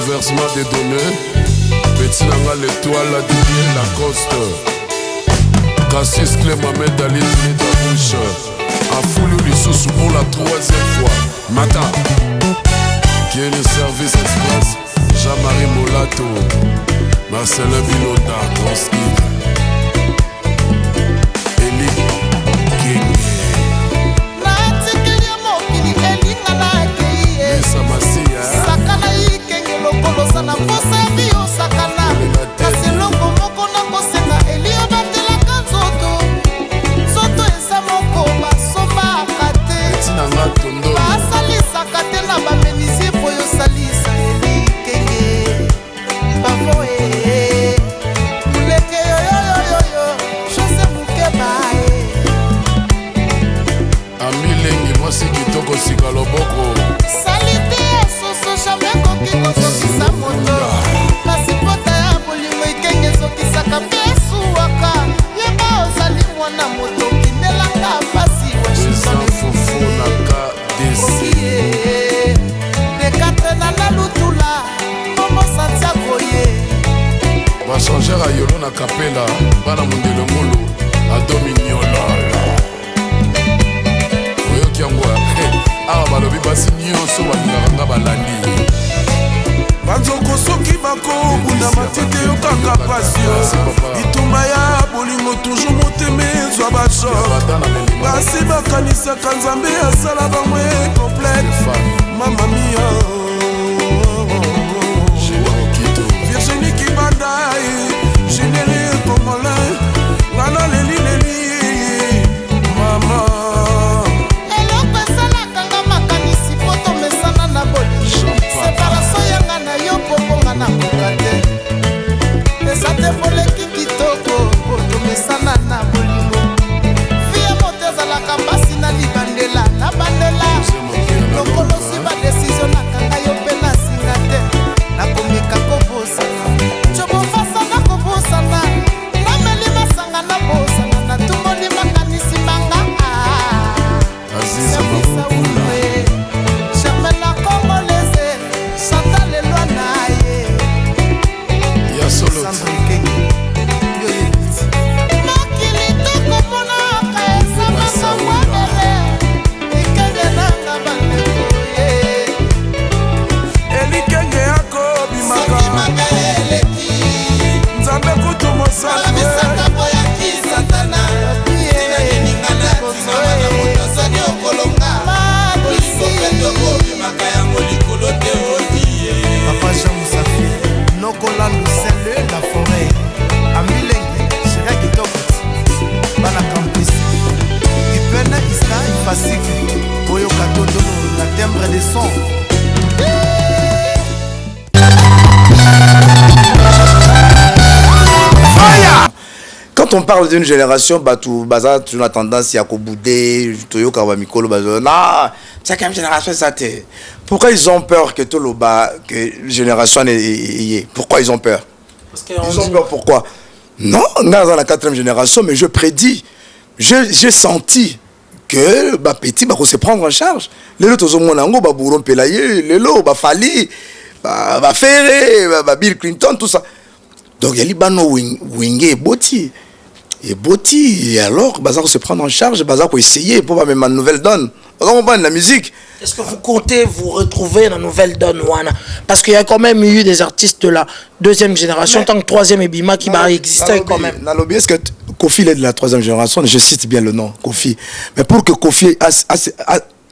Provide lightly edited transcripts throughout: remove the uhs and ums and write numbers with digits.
Renversement des données. Petit Nanga l'étoile, la Didier Lacoste. Cassis Clé Mohamed Ali Nida Bouche. A Foulou Lissous pour la 3e fois. Mata. Qui est le service express. Jean-Marie Molato. Marcelin Biloda. Transkid. Eli King. Sakana ikenge lokolo sana posa bio sakana kasi longo moko na kosenga elio batelaka nzoto nzoto eza moko basomba akate basalisaka te na bamenisie po yosalisa elikenge bavoe muleke yoyoyoyoyo chose mukeba amilengi mwasi kitoko sika loboko salite soso jamais koki kozokisa moto kasi pota ya bolingo ikenge ezokisaka mpe esuwaka yeba ozali mwana moto kindelanga pasi washingtonfufunaka desie dekatre na nalutula kombo santiago ye bachangere ayolo na kapela bana mondelo ngolo adominiola oyoki yango awa balobi basi nyonso balingaka nga balandi banzoko soki bakobunda matete yokaka pasio bitumba ya bolingo toujours motema ezwa bashok basi bakanisaka nzambe asala bango complete mamamia virginie kibandai généré congolais ngana lelileli mama separation yanga na yo poponga na koka te eza te moleki kitoko otomesana na bolingo fie moto ezalaka mpasi na libandela na bandela lokolosi badesizio nakanga yo mpe na singa te nakomeka kobosana cobofasa na kobosana nameli masanga na bosana natumoli makanisi manga Quand on parle d'une génération, tu as tendance à bouder, Toyoka Mikolo, non, c'est quand même génération ça. Pourquoi ils ont peur que tout le bas, que génération est. Pourquoi ils ont peur? Ils ont peur pourquoi? Non, on est dans la 4e génération, mais je prédis, j'ai senti que petit va se prendre en charge. Les autres ont monango, Bouron Pelaye, les lots, Fali, Ferré, Bill Clinton, tout ça. Donc il y a Libano Wingé Boti. Et Boti, et alors, Bazar se prendre en charge, Bazar pour essayer, pour même ma nouvelle donne. On va la musique. Est-ce que vous comptez vous retrouver dans la nouvelle donne, Wana? Parce qu'il y a quand même eu des artistes de la 2e génération, tant que 3e et Bima qui va exister quand même. Est-ce que Kofi est de la 3e génération? Je cite bien le nom, Kofi. Mais pour que Kofi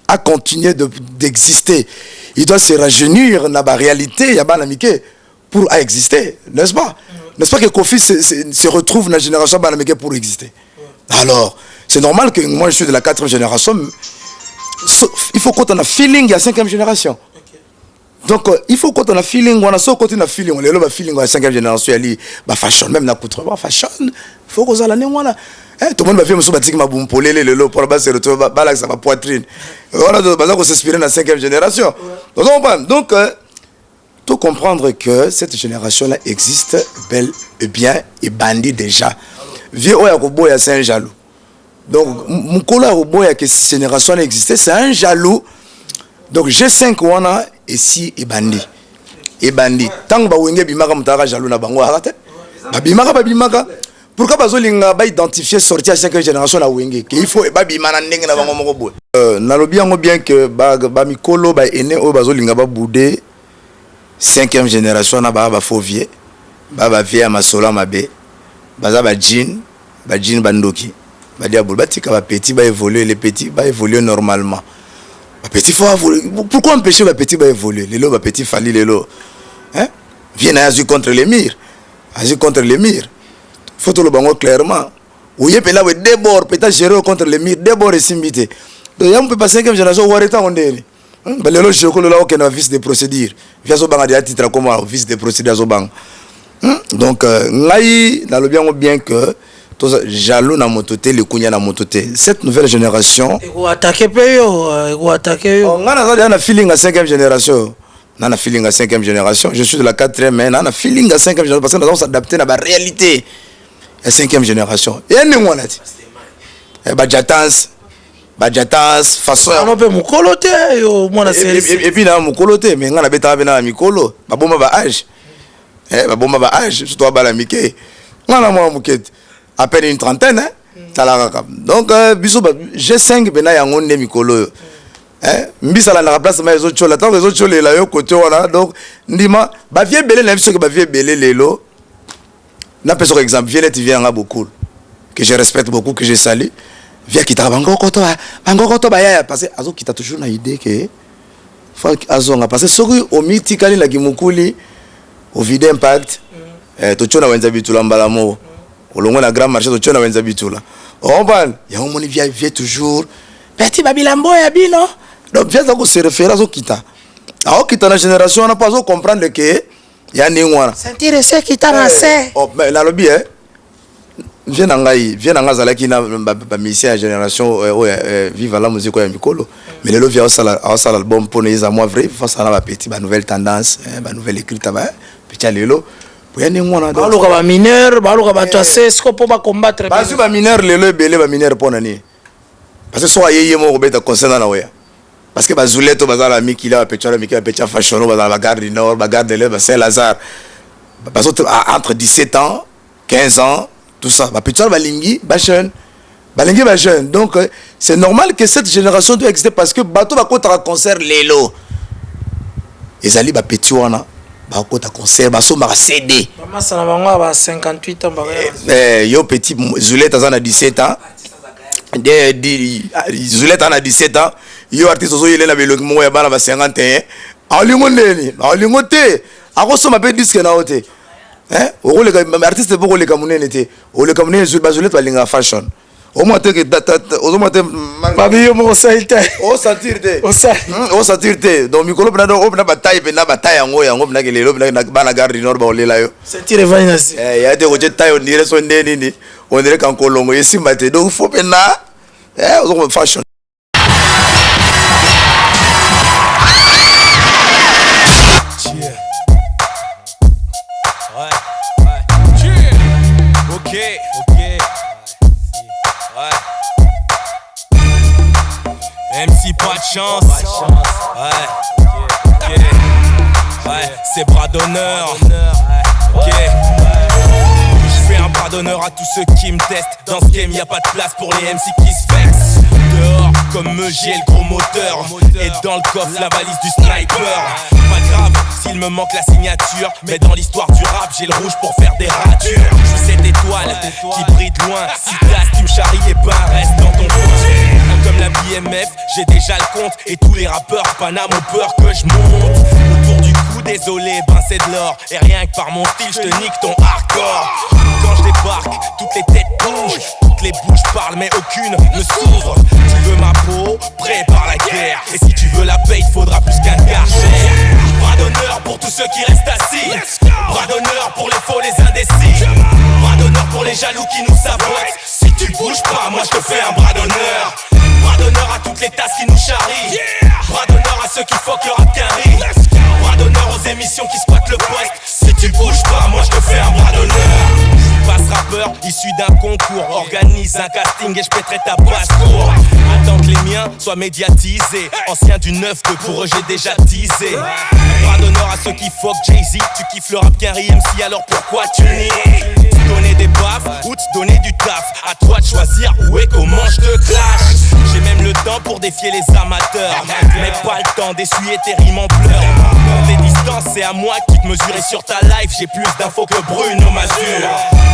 a continué d'exister, il doit se rajeunir dans la réalité, il y a pas d'amitié pour exister, n'est-ce pas? N'est-ce pas que Kofi se retrouve dans la génération Banameke pour exister? Alors, c'est normal que moi je suis de la 4e génération. Il faut qu'on ait un feeling, il y a 5e génération. Donc, il faut qu'on ait un feeling, on a ce côté de feeling, on a le feeling de la 5e génération, il y a fashion, même la couture, fashion, il faut qu'on ait l'année, voilà. Tout le monde va faire un bâtiment ma boum polé le lo pour se retrouver balak ça va poitrine. On a besoin qu'on s'inspire dans la 5e génération. Donc tout comprendre que cette génération-là existe bel et bien et bandit déjà. Vieux Oyakobo c'est un jaloux. Donc Mukolo Oyakobo que cette génération-là existait, c'est un jaloux. Donc G5 wana et si et bandit. et bandi tant ba wenge bimaka mutaka jaloux na bango arate babimaka pourquoi bazolinga ba identifier sortir à 5e génération na wenge qu'il faut ba bimana ndenge na bango moko boy nalobi yango bien que ba mikolo ba ene o bazolinga ba boudé 5e génération na ba faux vieux ba vieux masola mabe baza ba jean bandoki ba diabol batika ba petit ba évoluer les petits ba évoluer normalement ba petit faut pourquoi empêcher ba petit ba évoluer les ba petit fali lelo hein viens agir contre les murs faut tout le bango clairement ou yé pela we débord peut-être gérer contre les murs débord et simbité donc y'a on peut pas 5e génération ou arrêter on délire ba lelo chokolo là aucun vice de procédure via zo banga de titre comme vice de procédure zo bang donc ngai na lobi yango bien que tous jaloux na mototé le kunya na mototé cette nouvelle génération ego attaquer yo ngana na feeling à 5e génération nana feeling à 5e génération je suis de la 4e mais nana feeling à 5e génération parce que nous allons s'adapter à la réalité la 5e génération et un on a dit badjatans façon on peut mukolote yo mwana et puis na mukolote mais ngana beta na mikolo baboma ba âge surtout à la Mickey. On a moins mouquette. À peine une trentaine, hein. Donc, G5, ben là, on est Mikolo. Mbisa la place, mais les autres choses, les autres choses, les autres côté, voilà. Donc, Ndima, bah, vieux belé, même ce que bah, vieux belé, les lots. N'a pas sur exemple, Violette vient beaucoup, que je respecte beaucoup, que je salue. Viens qui t'a bango koto, parce que Azo qui t'a toujours une idée que, faut Azo, parce que ce qui au mythical, la Gimukuli, au vide impact tochona wenza bitula mbalamo olongo na grand marché tochona wenza bitula omban ya omoni via toujours petit babilambo ya bino donc vient ça se référer au kita na génération on pas comprendre que ya ningwana sentir ce kita na se oh mais la lobby vient nga zalaki na ba mission ya génération vive la musique ya mikolo mais le vient au album pour les amours vrai face à la petite ba nouvelle tendance ba nouvelle écrite ba petit lelo pour y ngona donc baloka ba mineur baloka ba tase ce ko ba combattre ba mineur lelo belé ba mineur pour nani parce que so ayeye mo robeta concernant na oya parce que ba zuleto ba za mi kila ba petit fashion ba za ba garde nord ba garde le ba Saint-Lazare parce entre 17 ans 15 ans tout ça ba petit ba lingi ba jeune donc c'est normal que cette génération doit exister parce que bato ba contre concert lelo ezali ba petit wana ba kota concert ba so ma CD maman ça na bango ba 58 ans ba yo petit Zuleta za na 17 ans Zuleta na 17 ans yo artiste zo yele na beloko mo ya bana ba 51 alingo neni alingo te akoso ma pe disque na ote o le artiste pour le kamunene te o le kamunene Zuleta linga fashion au moins que au moins babi yo mo salte o sentir te donc mikolo na bataille yango na kelelo na bana garde nord ba olela yo sentir vainasi ya te ko taille on dirait son nini on dirait kan kolongo yesimba te donc faut pena au fashion MC pas de chance. Ouais, c'est bras d'honneur. Ok. Je fais un bras d'honneur à tous ceux qui me testent. Dans ce game, y a pas de place pour les MC qui se vexent. Dehors, comme me j'ai le gros moteur. Et dans le coffre, la valise du sniper. Pas grave, s'il me manque la signature. Mais dans l'histoire du rap, j'ai le rouge pour faire des ratures. Je suis cette étoile qui brille de loin. Si t'as, tu me charries, et ben reste dans ton coin. Comme la BMF, j'ai déjà le compte. Et tous les rappeurs Paname ont peur que je monte. Autour du cou, désolé, ben c'est de l'or. Et rien que par mon style, je te nique ton hardcore. Quand je débarque, toutes les têtes bougent. Toutes les bouches parlent, mais aucune ne s'ouvre. Tu veux ma peau, prépare la guerre. Et si tu veux la paix, il faudra plus qu'un Karcher. Bras d'honneur pour tous ceux qui restent assis. Bras d'honneur pour les faux, les indécis. Bras d'honneur pour les jaloux qui nous sabotent. Si tu bouges pas, moi je te fais un bras d'honneur. Bras d'honneur à toutes les tasses qui nous charrient. Bras d'honneur à ceux qui fuck le rap qu'un riz. Bras d'honneur aux émissions qui squattent le poste. Si tu bouges pas, moi je te fais un bras d'honneur. Je passe rappeur, issu d'un concours. Organise un casting et je pèterai ta basse-cour. Attends que les miens soient médiatisés. Ancien du 9-2, pour eux j'ai déjà teasé. Bras d'honneur à ceux qui fuck Jay-Z. Tu kiffes le rap qu'un MC, alors pourquoi tu nies? Te donner des baffes ou te donner du taf. À toi de choisir où et comment je te clash. J'ai même le temps pour défier les amateurs, mais pas le temps d'essuyer tes rimes en pleurs. Pour tes distances, c'est à moi qui te mesurer sur ta life. J'ai plus d'infos que Bruno Mazur.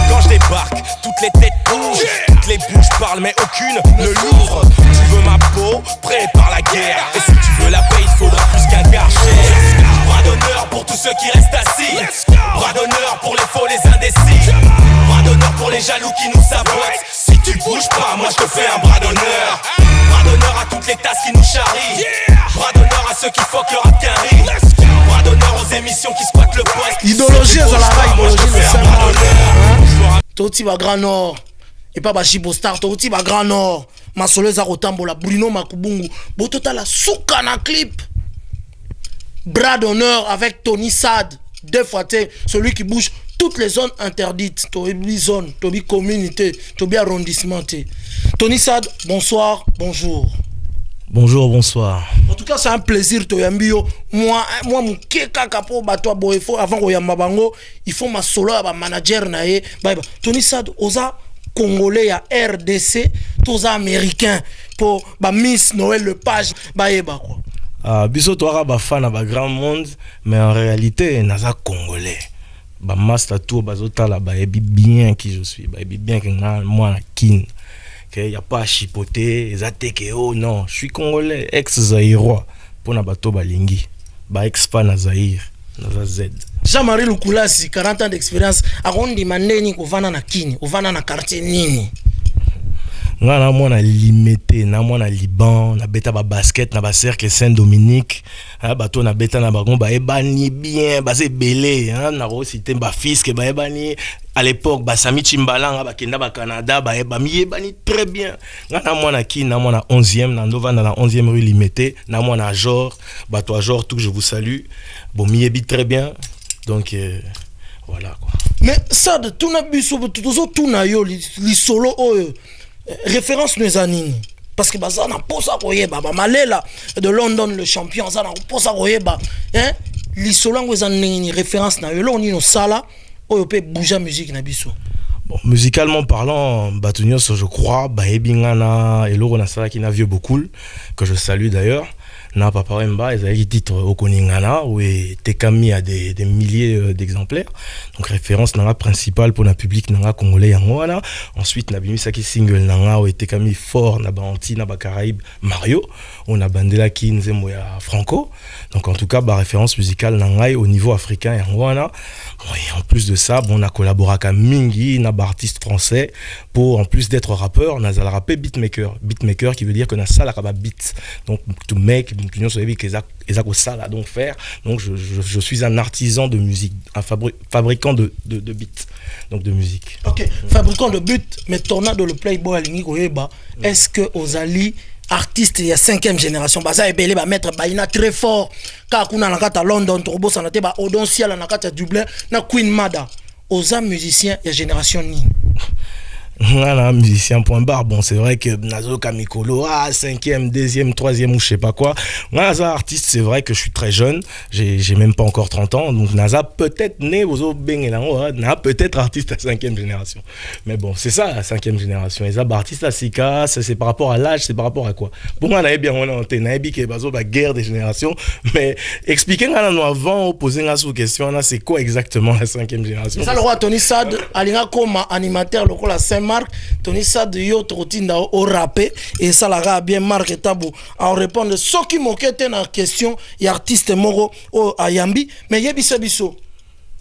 Quand je débarque, toutes les têtes bougent, toutes les bouches parlent, mais aucune ne l'ouvre. Tu veux ma peau, prépare la guerre. Et si tu veux la paix, il faudra plus qu'un garcher. Bras d'honneur pour tous ceux qui restent assis. Bras d'honneur pour les faux, les indécis. Bras d'honneur pour les jaloux qui nous sabotent. Si tu bouges pas, moi je te fais un bras d'honneur. Bras d'honneur à toutes les tasses qui nous charrient. Bras d'honneur à ceux qui fuck le rap qu'un riz. Bras d'honneur aux émissions qui squattent le poste. Idéologie, ça la va, idéologie, le Saint-Marc. Toti va Grand Nord. Et pas Bachibo Star, Toti va Grand Nord. Masole Zarotambola, Bruno Makubungu. Botota la souka na clip. Bras d'honneur avec Tony Sad. Deux fois, celui qui bouge toutes les zones interdites. Tobi zone, Tobi communauté, Tobi arrondissement. Tony Sad, bonsoir, bonjour. Bonjour, bonsoir. En tout cas, c'est un plaisir, Toyambio. Moi, mon keka kapo bato boefo avant Royamba Bango, il faut ma solo à manager nae. Tony Sad, osa Congolais à RDC, toza américain pour Miss Noël Lepage, quoi. Biso toi ba fan à grand monde, mais en réalité, naza Congolais. Ba master tour bazota la ba ebi bien qui je suis, ba ebi bien que moi kin. Il n'y a pas à chipoter, oh non, je suis Congolais, ex-Zaïrois, pour Nabato Balingi, ex-fan à Zaïre, Naza Z. Jean-Marie Lukulasi, 40 ans d'expérience, a demandé ni kovana na kini, kovana na quartier nini. Nga na mwana limité, na mwana Liban, na beta ba basket, na ba cercle Saint-Dominique, bato na beta na bagon ba ebani bien, ba se belé, na ro cité ba fils que ba ebani à l'époque ba Sami Chimbalanga ba kenda ba Canada ba ebani très bien. Nga na mwana ki na mwana 11e na Nova na la 11e rue Limité, na mwana Jor, bato à Jor tout que je vous salue. Bon mi très bien. Donc voilà quoi. Mais ça de tout na biso tout na yo li solo référence nous anini parce que ça na posa koyeba ba malela de London le champion ça na posa koyeba hein li solango zanini référence na yo lo ni no sala oyo pe bouger musique na biso. Bon, musicalement parlant, Batunios je crois ba ebingana et loro na sala qui na vieux beaucoup que je salue d'ailleurs. Na papa Wemba, ils avaient titre au Koningana où Tekami a des milliers d'exemplaires. Donc référence nanga principale pour le public nanga congolais yangoana. Ensuite na bimisaki single nanga où Tekami fort na Banti na Caraïbes Mario, on a bandela ki nzembo ya Franco. Donc en tout cas ba référence musicale nanga au niveau africain yangoana. Bon, et en plus de ça, bon, on a collaboré avec Mingi, na artiste français pour en plus d'être rappeur, on a rappé beatmaker qui veut dire que na sala kaba beat. Donc to make donc faire. Donc je suis un artisan de musique, un fabricant de beats, donc de musique. Ok, fabricant de beats, mais Tornado le Playboy Alingi Koyeba, est-ce que Ozali artiste il y a 5e génération baza ebele ba mettre baina très fort ka kuna na kata London Turbo sanate ba Odonsia na kata Dublin na Queen Mada oza musicien il y a génération ni Voilà, musicien point barre. Bon, c'est vrai que Nazo Kamikolo, 5e, 2e, 3e ou je sais pas quoi. Naza artiste, c'est vrai que je suis très jeune. J'ai même pas encore 30 ans. Donc Naza peut-être né aux Bengelango, peut-être artiste à 5e génération. Mais bon, c'est ça la 5e génération. Et ça, artiste à Sika, c'est par rapport à l'âge, c'est par rapport à quoi? Bon, on a bien, on a entendu qu'il y a une guerre des générations. Mais expliquez-nous avant, poser une question, c'est quoi exactement la 5e génération? Ça, le roi Tony Sad, Alinga comme animateur, le roi la Saint-Marc, Tony Sad yo trotinda au rappé et ça la bien Marc Tabou en répondre ce qui moquait na question y artiste moro au Ayambi mais yebiso biso.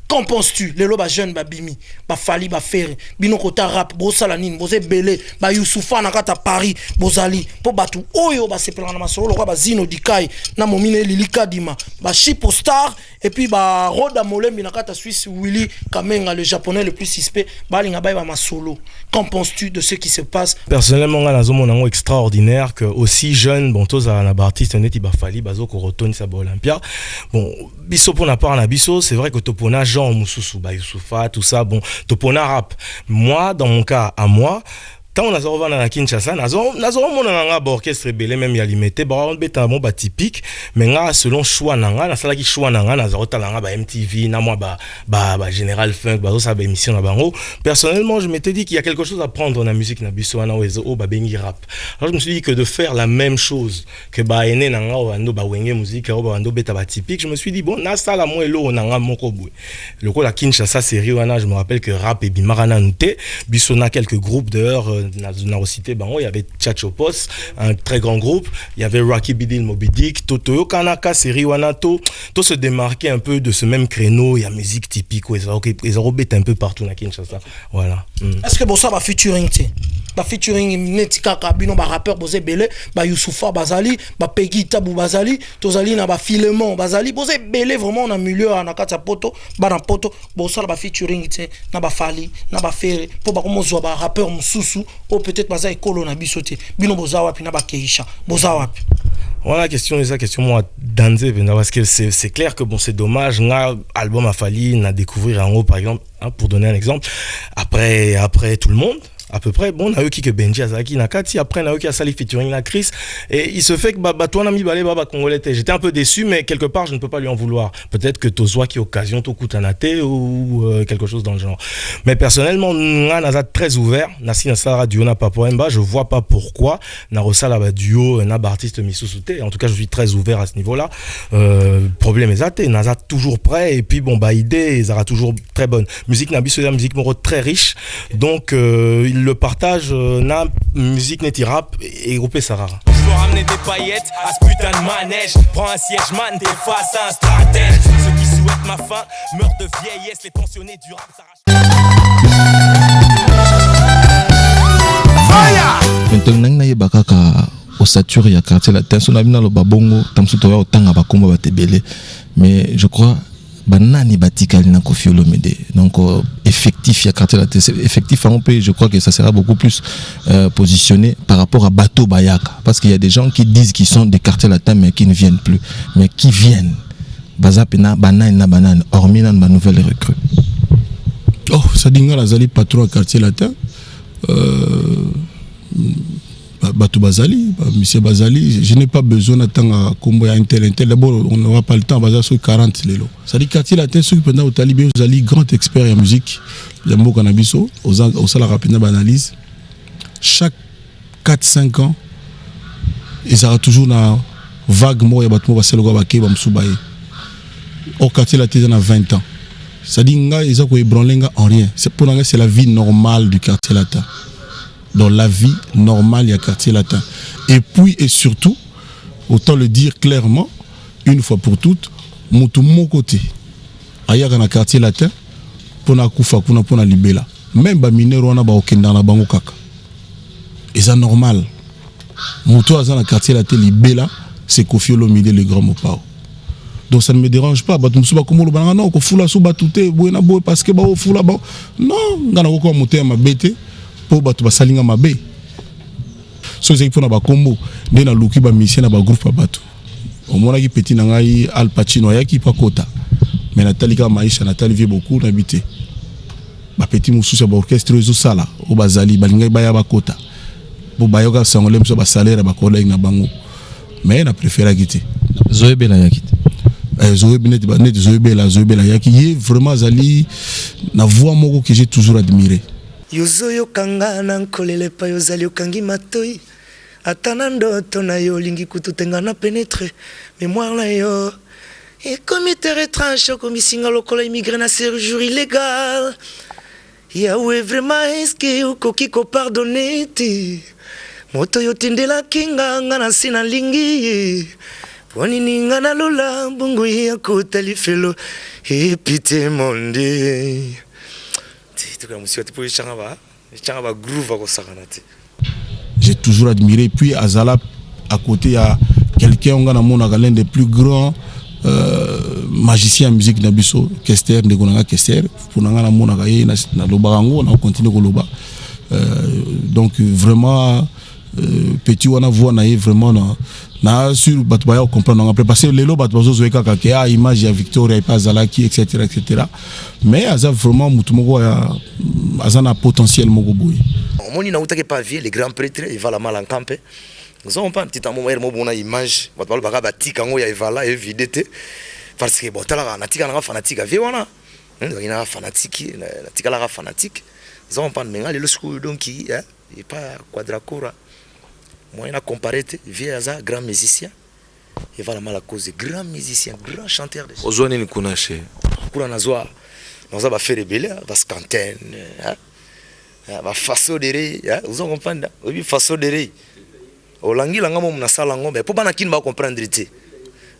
Qu'en penses-tu? Les lobes jeunes, bimi, fali, faire, bino kota rap, bosalanine, bosé belé, Youssoufa na kata Paris, bosali, po batu, oyo, se plana na masolo, zino dikai, na momine lilika dima, Chipo Star, et puis Roda Molembi na kata Suisse, Willy Kamenga, le japonais le plus suspect, balinga ba masolo. Qu'en penses-tu de ce qui se passe? Personnellement, on a un extraordinaire que aussi jeune, bon, tous à la artiste net, fali, bazo, korotoni, sabo Olympia. Bon, biso pour na part na biso, c'est vrai que topona genre Moussousou, bah Youssoufa, tout ça, bon, topona rap. Moi, dans mon cas, à moi, quand on a sorti à Kinshasa, on a un orchestre belé même y a limité, on a un typique, mais selon choix nanga, na sala ki choix nanga, na sorti nanga ba MTV, na moi ba Général Funk, ba ça ba émission na bango. Personnellement, je m'étais dit qu'il y a quelque chose à prendre dans la musique na biso na wezo ba bengi rap. Alors je me suis dit que de faire la même chose que ba ene nanga wando ba wenge musique, ba wando beta ba typique, je me suis dit bon, na sala mo elo nanga moko boue. Le coup la Kinshasa série wana, je me rappelle que rap et bimarana nute, biso na quelques groupes dehors. Dans cité il y avait Tchatchopos, un très grand groupe, il y avait Rocky Bidil Moby Dick, Toto Kanaka, Seri Wanato, tout se démarquait un peu de ce même créneau, il y a musique typique, ils ont rebêté un peu partout dans Kinshasa. Voilà. Est-ce que bon ça va featuring ba featuring netika kabino ba rappeur bozé belé ba Youssoufa bazali ba Peggy Tabou bazali tozali na ba Filemon bazali bozé belé vraiment na milieu na kata poto ba na poto bon ça ba featuring na ba Fali na ba Ferre po ba komo zo ba rappeur mususu ou peut-être bazali kolo na bisoté bino bozawa pi na ba Keisha bozawa. Voilà la question moi danser parce que c'est clair que bon c'est dommage nga album a fallu na découvrir en haut par exemple pour donner un exemple après tout le monde à peu près bon na eu qui que Benji Azaki na Kati après na eu qui a sali featuring la Chris et il se fait que toi na mi balé baba congolais j'étais un peu déçu mais quelque part je ne peux pas lui en vouloir peut-être que tozwa qui occasion to kutanate ou quelque chose dans le genre mais personnellement nga naza très ouvert na si na sa radio na Papoemba je vois pas pourquoi na rosala ba duo na ba artiste misusute en tout cas je suis très ouvert à ce niveau-là problème ezate naza toujours prêt et puis bon ba idée sera toujours très bonne musique na biso musique moro très riche donc le partage na musique neti rap et groupé Sarara. Je veux ramener des paillettes à ce putain de manège. Prends un siège man, t'es face à un stratège. Ceux qui souhaitent ma fin meurent de vieillesse. Les pensionnés du rap s'arrachent. Maintenant nang na yebaka ka osature ya quartier latin so na bina lo babongo tamsuto ya otanga bakomba batebele mais je crois banani batikali na Koffi Olomide donc effectif ya quartier latin effectif en pays je crois que ça sera beaucoup plus positionné par rapport à Bato Bayaka parce qu'il y a des gens qui disent qu'ils sont des quartiers latins mais qui ne viennent plus mais qui viennent bazapena banane na banane hormis na nouvelle recrue oh ça dinga la zali patron quartier latin Batou Bazali, monsieur Bazali, je n'ai pas besoin d'attendre combo à intel. D'abord, on n'aura pas le temps, Bazali sur 40 lélo. Ça dit quartier latin, ceux qui pendant au Talibé, vous allez grand expert en musique, il y a un mot cannabis, au salaire rapide d'analyse. Chaque 4-5 ans, ils auront toujours une vague mot et battement va le baké va m'soubaye. Au quartier latin, il y a 20 ans. Ça dit nga ils ont ébranlé en rien. C'est pour nous c'est la vie normale du quartier latin. Dans la vie normale, il y a quartier latin. Et puis, et surtout, autant le dire clairement, une fois pour toutes, mon côté, ailleurs dans le quartier latin, pour na kufa, pour na libéla. Même les mineurs, on a dans la bango kaka. Et c'est normal. Mon toit dans le quartier latin, libéla, c'est Koffi Olomide, le grand mopao. Donc ça ne me dérange pas. Non, parce que non, ma bête. Pour batu basalinga mabe so c'est pour na ba combo de na luki ba mission na ba groupe batu au mona ki petit na ngai Al Pacino yaki pa kota mais Nathalie ka maisha Nathalie vie beaucoup n'habité ba petit mususu ba orchestre zo sala o bazali balinga ba ya ba kota bo bayoka sangole mso ba salaire ba collègue na bango mais na préféré quitter Zoé Bela yakite Zoé Bela yaki vraiment zali na voix moko que j'ai toujours admiré. Yozoyo kanga na nkolele pa yozali okangi matoi atana ndoto na yo lingi kututenga na pénétrer mémoire na yo et comité retranché comme singa lokola immigré na séjour illégal yawe vraiment est-ce que ukoki ko pardonner ti moto yo tindela kinga ngana sina lingi poni ninga na lola bungu ya kotali felo et pité monde. J'ai toujours admiré. Puis Azala, à côté, il y a quelqu'un, l'un des plus grands magiciens en musique Nabiso, Kester, Ndegonanga Kester. Pour on continue Koloba. Donc vraiment, petit wana voix na vraiment na sur bato baya comprendre après parce que lelo bato bazo zoeka ka ke image ya Victoria et pas Zalaki etc. mais aza vraiment mutu moko ya azana potentiel moko boy omoni na utake pas vie les grands prêtres il va la mal en camp nous avons pas petit amour mo bona image bato baka batika ngo ya evala evidete parce que bon tala na tika na fanatique vie wana ina fanatique na tika la fanatique nous avons pas menga le school donc et pas quadracora moi il a comparé vie aza grand musicien il va la mal à cause grand musicien grand chanteur de ozone ni kunache kuna nazwa ba faire belé ba scanten ba façon de ré vous comprenez oui façon de ré olangila ngamo mna sala ngombe po bana kini ba comprendre te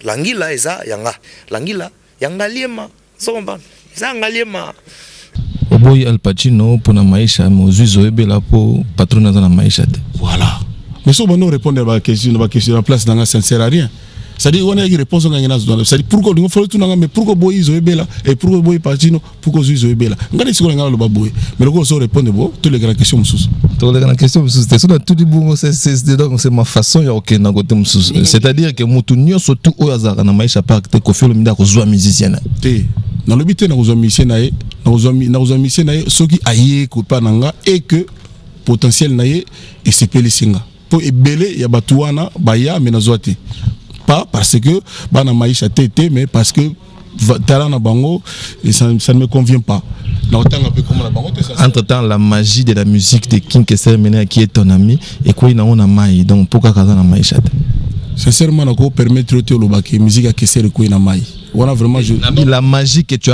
langila eza yanga langila yanga liema so comprendre eza ngaliema oboyi Al Pacino pona maisha mozuzo ebela po patron na maisha te voilà mais so bon répondre à la question en place dans ça ne sert à rien. C'est-à-dire on a une réponse on gagne dans c'est-à-dire pourquoi on faut tout mais pourquoi boy Zoebela et pourquoi boy Pacino pourquoi Zoebela ngani siko ngalo ba boy mais le so répondre bon toutes les grandes questions mususu toutes les grandes questions mususu c'est ça tout du bon c'est donc c'est ma façon ya OK na côté mususu c'est-à-dire que mutu nyonso tout oyo azaka na maisha pa te ko felo minda ko zwa musicien na te na lobité na ko zwa musicien na ye na ko zwa musicien na ye soki aye ko pa nanga et que potentiel na ye et sepeli singa pour ebele ya batuana baya menazwati pas parce que bana maisha tété mais parce que talent na bango et ça ne me convient pas entre temps la magie de la musique de King Kessler Mena qui est ton ami et quoi il a mai donc pourquoi kaza na maisha sincèrement na ko permettre au lobaki musique à Kessler ko na mai on a vraiment la magie que tu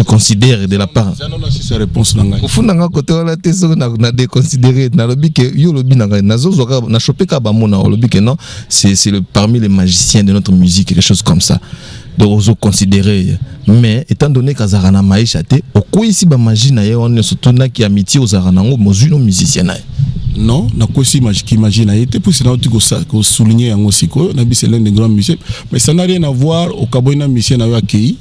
considères de la part ça non c'est sa réponse na ngai au fond nga côté wala te so na déconsidérer na lobi que yo lobi na nazo zoka na choper ka ba mona lobi que non c'est parmi les magiciens de notre musique quelque chose comme ça de ozo considérer mais étant donné qu'azara na maisha te oko ici ba magie na ye on surtout na ki amitié ozara nango mozuno musicien na non na ko si magique imagine a été pour cela que souligner yango siko na bi c'est l'un des grands musiciens mais ça n'a rien à voir au kaboina musicien na yo akei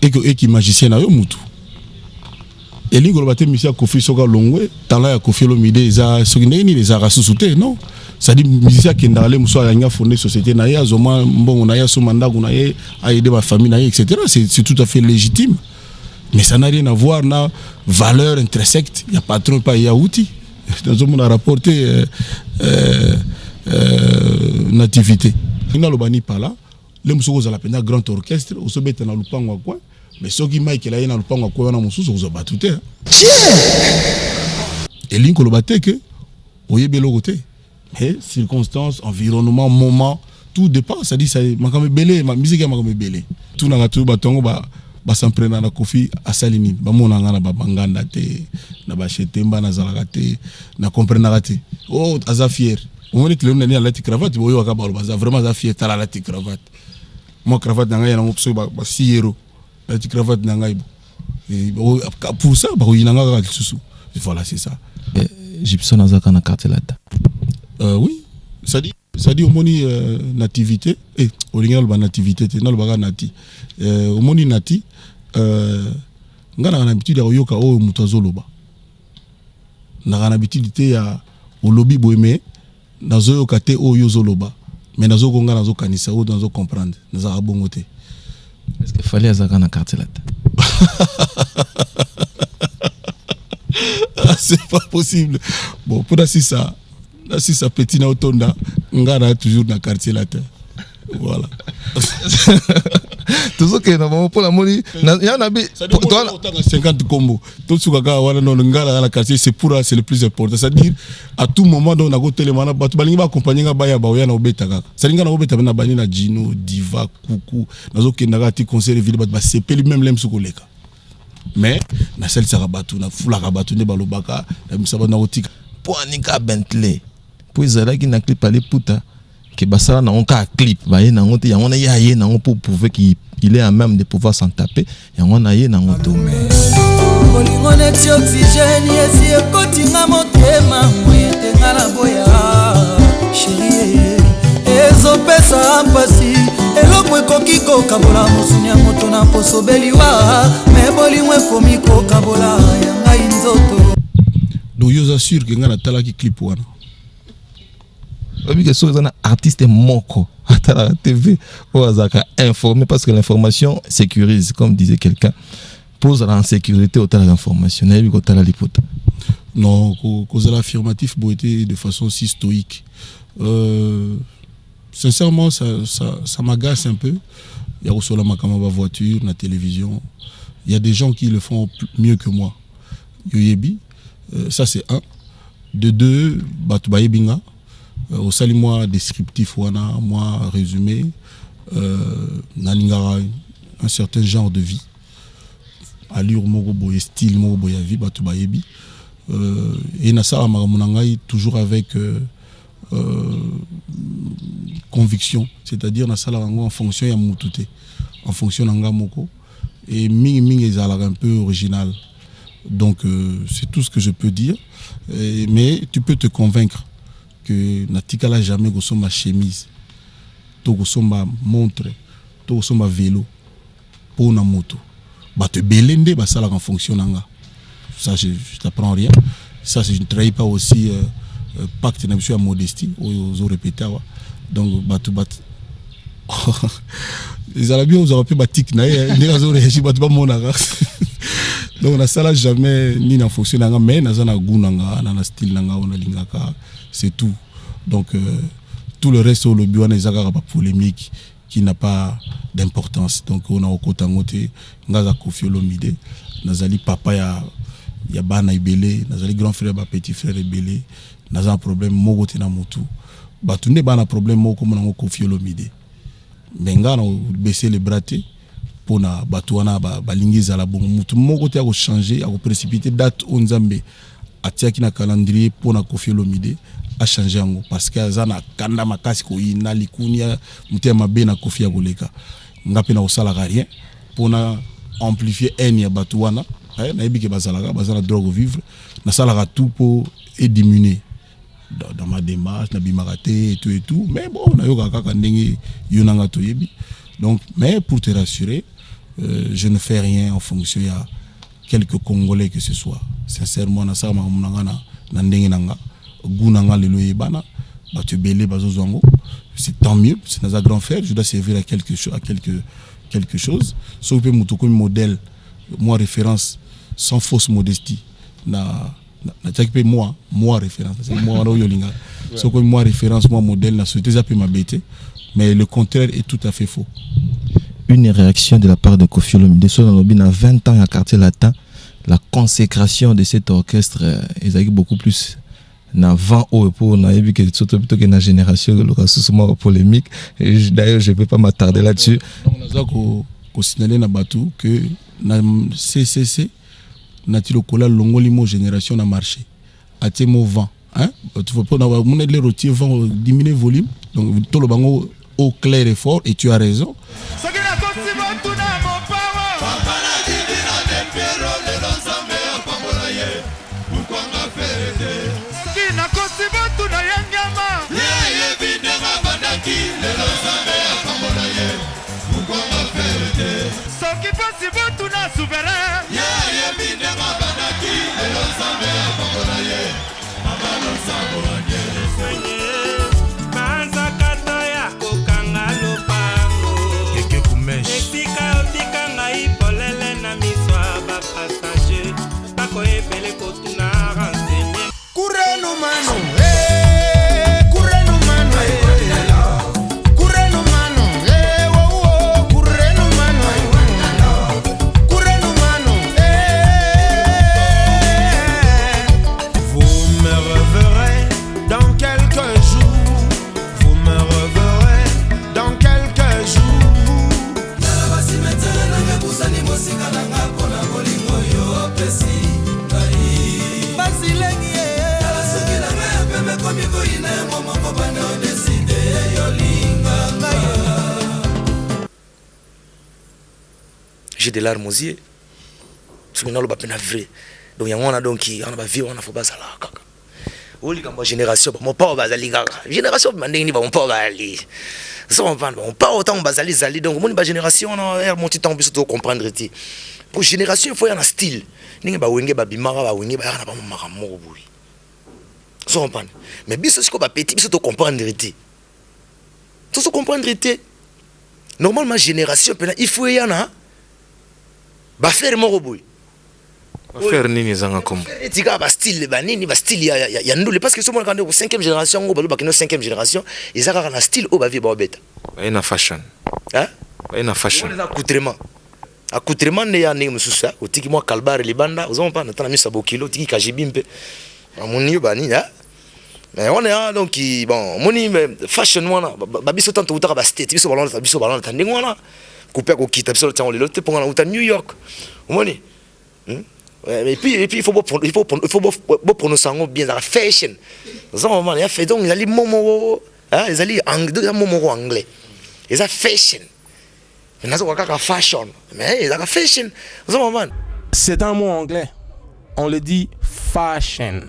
et que magicien na yo mutu et lingo baté musicien Kofi soka longwe tala ya Kofi Olomide za soki ndeni les ara susute non ça dit musicien qui ndale muso ya nya fondé société na ya zoma mbongo na ya so mandaku na ye a aider ma famille na ye etc. c'est tout à fait légitime mais ça n'a rien à voir na valeur intrinsèque il y a patron pas il y a outil dans on a rapporté nativité ina lobani pala le musoko za la pena grand orchestre osobeta na lupango kwa mais soki Mike la ina lupango kwa na mususu zo batute et linko lobate que oyebelo côté mais circonstances environnement moment tout dépend ça dit ça makame belé ma musique makame belé tout na gatu batongo ba s'entraîner na Kofi asalini ba monanga na babanganda te na ba chetemba na zalaka te na comprendre te oh aza fier on est le nani la cravate boyo ka ba vraiment aza fier tala la cravate moi cravate na ngai na mopso ba 6 € la cravate na ngai pour ça ba yinanga ka susu voilà c'est ça Gibson azaka na carte lata oui ça dit au moni nativité et original ba nativité te na ba nati au moni nati ngana na habitude ya yoka o mutu azoloba na habitude te ya olobi boyeme nazo yoka te o yozoloba mais nazo konga nazo kanisa o nazo comprendre nazo abongo te est-ce que fallait azaka na carte lata c'est pas possible bon pour si ça petit na otonda ngara toujours na quartier latin voilà tout ce que na pour la moni ya na bi toi 50 combo tout ce que wana no ngara na quartier c'est le plus important c'est à dire à tout moment donc na ko telemana batu balingi ba accompagner nga baya ba oya na obeta kaka salinga na obeta na bani na Gino Diva Kuku nazo kenda ga ti concert ville batu ba sepeli même lem sukoleka mais na celle ça rabatu na fula rabatu ne balobaka na misaba na otika pour anika Bentley pour izalaki na clip aller puta que basala na onka clip ba ye na ngote ya ngona ya ye na ngo pour prouver qu'il est à même de pouvoir s'en taper ya ngona ye na ngoto bolingo neti oxygène yesi ekotinga motema mwete ngala boya chérie ezopesa mpasi eloko ekoki kokabola mosuni ya moto na posobeliwa me bolingo ekomi kokabola ya ngai nzoto donc yo assure que ngana talaki clip wana Obi que sur un artiste moko à la TV ou azaka informé parce que l'information sécurise comme disait quelqu'un. Pose la sécurité au tas d'informations. Non, cause de l'affirmatif été de façon si stoïque. Sincèrement, ça m'agace un peu. Il y a aussi la makamaba voiture, la télévision. Il y a des gens qui le font mieux que moi. Yoyebi, ça c'est un. De deux, Batubaye Binga. Au sali moi descriptif, moi résumé. Nalingara, un certain genre de vie. Allure moko boye style moko boye vie Batubaye Bi. Et Nassara Maramunangai toujours avec conviction, c'est-à-dire Nassara en fonction ya mutute, en fonction d'anga moko. Et Ming est un peu original. Donc c'est tout ce que je peux dire. Mais tu peux te convaincre que Natikala jamais gosso ma chemise, to gosso ma montre, to gosso ma vélo, pour na moto. Bah te belende bah ça là en fonction d'anga. Ça je t'apprends rien. Ça je ne trahis pas aussi pacte na à modestie aux répéter. Donc bah tu les Arabiens vous aurez pu batik na ni raison réagir bah tu pas mon aga. Donc on a ça là jamais ni en fonction d'anga mais na zana gunanga na style nanga on a lingaka c'est tout. Donc tout le reste au lobby on est zaga pas polémique qui n'a pas d'importance. Donc on a au côté ngoté ngaza Koffi Olomide nazali papa ya bana ibele nazali grand frère ba petit frère ibele naza un problème moko te na mutu batunde bana problème moko comme na Koffi Olomide benga na baisser les bras te pona batuana balingiza la bon mutu moko te a changer a précipiter date on Nzambe atiaki na calendrier pona Koffi Olomide a changer ngo parce que azana kanda makasi ko ina likunia mutu mabe na Koffi ya koleka ngape na osala rien pona amplifier haine ya batuana na yebi ke bazala drogue vivre na sala tout pour diminuer dans ma démarche na bimarate et tout mais bon na yoka kaka ndenge yonanga to yebi donc mais pour te rassurer je ne fais rien en fonction ya quelques Congolais que ce soit sincèrement na sala munanga na ndenge nanga gunanga lelo yebana batu belé bazozwango c'est tant mieux c'est dans un grand frère je dois servir à quelque chose sauf que mutoko modèle moi référence sans fausse modestie na moi référence c'est moi yolinga so comme moi référence moi modèle na société ça peut m'embêter mais le contraire est tout à fait faux. Une réaction de la part de Koffi Olomide sur dans 20 ans à Quartier Latin, la consécration de cet orchestre ils a beaucoup plus na 20 ans pour na yebi que surtout plutôt que na génération le ressourcement polémique et d'ailleurs je peux pas m'attarder là-dessus. Donc on a ko signaler na batu que na CCC nati lokola longolimo génération na marché atie mo vent hein tu faut pas mon les retirer vent diminuer volume donc tout le bango au clair et fort et tu as raison. J'ai des larmes aux yeux. Ce qu'on a le bapena vrai. Donc il y a un donc qui on a vie on a faut pas ça là kaka. Oli comme génération mon pas bazali kaka. Génération mandeni ba mon pas bazali. Ça on va on pas autant bazali zali donc mon ba génération on a mon petit temps plus de comprendre ti. Pour génération il faut y a un style. Ninga ba wenge ba bimara ba wenge ba na ba mara moko boui. Vous comprenez? Mais biso siko ba petit, biso to comprendre été. Tout se comprendre été. Normalement génération il faut y en a. Ba faire mon robot. Ba faire nini zanga comme. Tika ba style ba nini ba style ya ndule parce que ce moment quand on 5e génération on ba ba 5e génération, ils ont un style au ba vie ba beta. Ba ina fashion. Hein? Ba ina fashion. On a accoutrement ne ya ne mususa, otiki moi kalbar libanda, vous on pas na tana misa bokilo, tiki kajibimpe. Amoni ba ni hein? Mais on est donc bon, moni fashion wana ba biso tanto utaka ba state, biso balon ta ndingo wana. Couper ko kita biso tango lelo te ponga uta New York. Moni. Et puis il faut prononcer bien la fashion. Ça moment il a fait donc il a les momo hein, ils allaient anglais momo anglais. Ils a fashion. Mais ça waka fashion. Mais ils a fashion. Ça moment. C'est un mot anglais. On le dit fashion.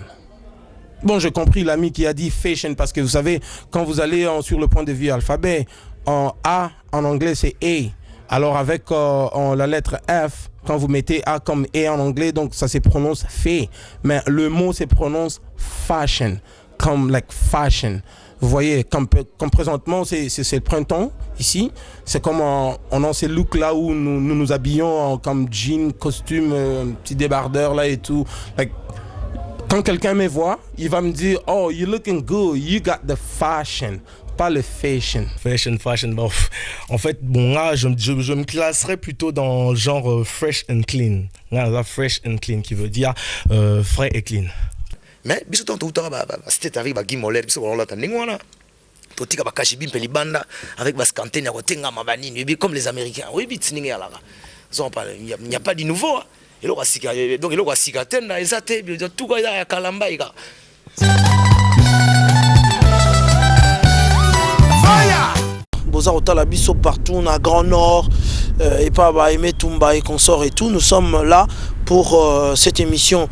Bon, j'ai compris l'ami qui a dit fashion parce que vous savez, quand vous allez sur le point de vue alphabet, en A, en anglais, c'est A. Alors avec la lettre F, quand vous mettez A comme A en anglais, donc ça se prononce fait. Mais le mot se prononce fashion, comme like fashion. Vous voyez, comme présentement, c'est le printemps ici. C'est comme on a ces looks là où nous habillons comme jean, costume, petit débardeur là et tout. Like, quand quelqu'un me voit, il va me dire, oh, you're looking good, you got the fashion, pas le fashion. Fashion, bon, en fait, bon, là, je me classerais plutôt dans le genre fresh and clean. Là, fresh and clean, qui veut dire frais et clean. Mais, biso tant tout c'était avec ba gimoler, biso on l'entend ngwana. Totika ba kashibim pelibanda avec ba skantene ya kotenga mabanini, comme les Américains. Oui, bitsingi ya là. Il n'y a pas de nouveau. Hein. Donc il a cicatrice ezate tout quoi ya kalamba ika Boza Otala biso partout na Grand Nord et pas ba Aimé Tumba et consorts et tout. Nous sommes là pour cette émission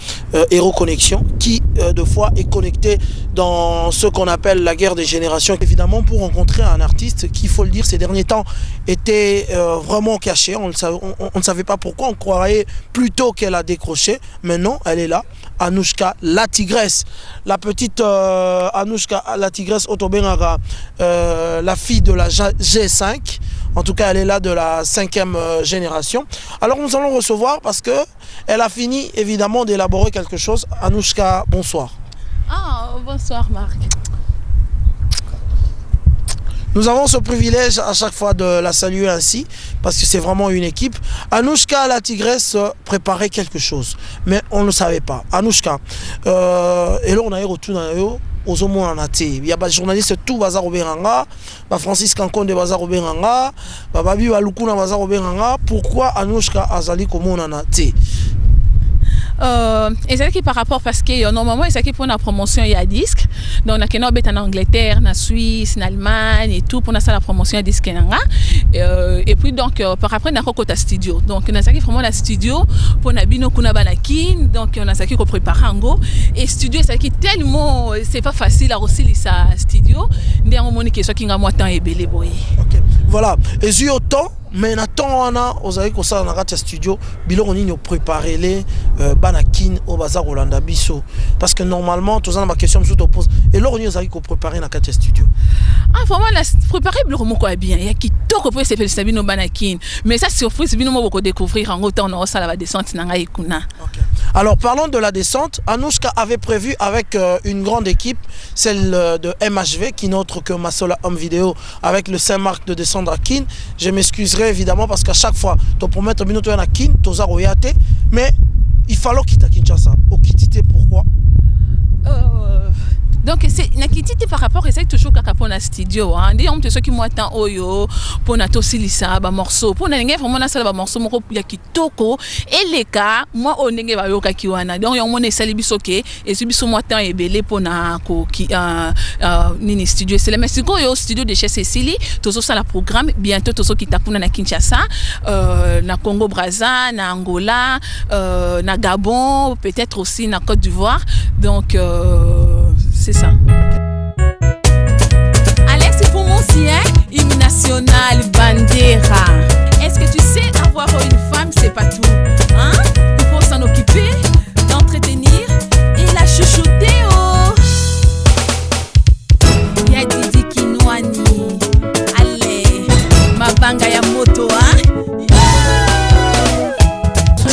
Héros Connexion qui de fois est connectée dans ce qu'on appelle la guerre des générations. Évidemment pour rencontrer un artiste qui, il faut le dire, ces derniers temps était vraiment caché. On ne savait pas pourquoi, on croirait plutôt qu'elle a décroché. Mais non, elle est là. Anouchka la tigresse, la petite Anouchka la tigresse Otobengaga, la fille de la G5. En tout cas, elle est là de la 5e génération. Alors nous allons recevoir parce que elle a fini évidemment d'élaborer quelque chose. Anouchka, bonsoir. Ah, bonsoir Marc. Nous avons ce privilège à chaque fois de la saluer ainsi, parce que c'est vraiment une équipe. Anouchka la tigresse préparait quelque chose, mais on ne le savait pas. Anouchka, et là on a eu retour dans aux hommes. Il y a des journalistes tout bazar oberanga, Francis Kankonde bazar oberanga, Babi Walukuna bazar oberanga. Pourquoi Anouchka azali comme on en a été? Et c'est qui par rapport parce que normalement c'est qui pour la promotion il y a disque donc on a en Angleterre, en Suisse, en Allemagne et tout pour la promotion il disque et puis donc par après on a côté studio donc on a ça qui vraiment la studio pour na bino kuna banakin donc on a ça qui ko préparer ango et studio c'est qui tellement c'est pas facile à aussi ça studio ndé on moni que ça qui nga moi temps et belé boy. OK. Voilà, et si autant mais natton wana ozali ko ça na kati studio biloko nini préparer les banakin au bazar Rolanda biso parce que normalement tous ma question me pose et lors nous ozali ko préparer na kati studio. Ah vraiment la préparer biloko moko bien il y a qui toko pour c'est sabino banakin mais ça surprise bino mo ko découvrir en autant on ça la descente na ngai kuna. OK. Alors parlons de la descente. Anouchka avait prévu avec une grande équipe, celle de MHV qui n'est autre que Massola Home Vidéo avec le Saint-Marc de descendre à Kin. Je m'excuserai évidemment parce qu'à chaque fois, tu promettre minute à Kin, tu as royauté, mais il fallait quitter Kinshasa. Au quitter pourquoi? Donc c'est nakitité par rapport à ça toujours kaka pour la studio hein des hommes ceux qui m'attendent oyo pour na tosilisa ba morceau pour na ngé vraiment na sala ba morceau moko ya kitoko et les cas moi on ngé ba yoka kiwana donc on mona sali bisoké et biso m'attend et belé pour na ko ki nini studio c'est le Mexico yo studio de chez Cécilie tozo ça la programme bientôt tozo kitapuna na Kinshasa na Congo Brazza na Angola na Gabon peut-être aussi na Côte d'Ivoire donc c'est ça. Alex pour mon sien, hymne national, bandera. Est-ce que tu sais avoir une femme, c'est pas tout, hein? Il faut s'en occuper, l'entretenir et la chouchouter, oh.